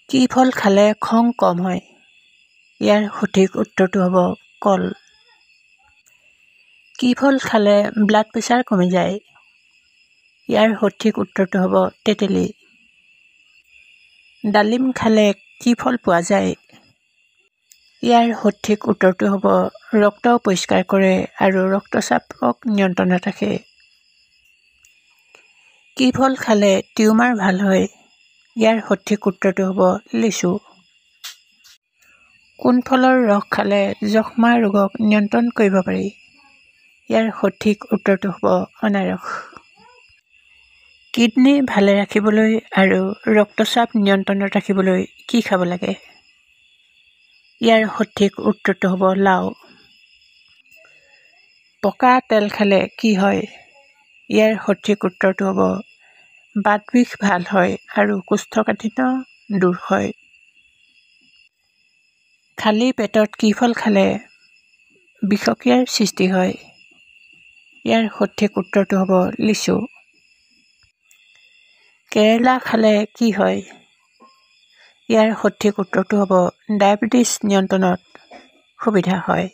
কি ফল খালে খং কম হয়? ইয়াৰ সঠিক উত্তৰটো হ'ব কল। কি ফল খালে ব্লাড প্ৰেছাৰ কমি যায়? ইয়াৰ সঠিক উত্তৰটো হ'ব তেঁতেলী। ডালিম খালে কি ফল পোৱা যায়? ইয়াৰ সঠিক উত্তৰটো হ'ব ৰক্ত পৰিষ্কাৰ কৰে আৰু ৰক্তচাপক নিয়ন্ত্ৰণত ৰাখে। কি ফল খালে টিউমাৰ ভাল হয়? ইয়াৰ সঠিক উত্তৰটো হ'ব লিচু। কোন ফলৰ ৰস খালে যক্ষ্মা ৰোগক নিয়ন্ত্ৰণ কৰিব পাৰি? ইয়াৰ সঠিক উত্তৰটো হ'ব অনাৰস। কিডনী ভালে ৰাখিবলৈ আৰু ৰক্তচাপ নিয়ন্ত্ৰণত ৰাখিবলৈ কি খাব লাগে? ইয়াৰ সঠিক উত্তৰটো হ'ব লাও। পকা তেল খালে কি হয়? ইয়াৰ সঠিক উত্তৰটো হ'ব বাত বিষ ভাল হয় আৰু কোষ্ঠকাঠিন্য দূৰ হয়। খালী পেটত কি ফল খালে বিষক্ৰিয়াৰ সৃষ্টি হয়? ইয়াৰ সঠিক উত্তৰটো হ'ব লিচু। কেৰেলা খালে কি হয়? ইয়াৰ সঠিক উত্তৰটো হ'ব ডায়েবেটিছ নিয়ন্ত্ৰণত সুবিধা হয়।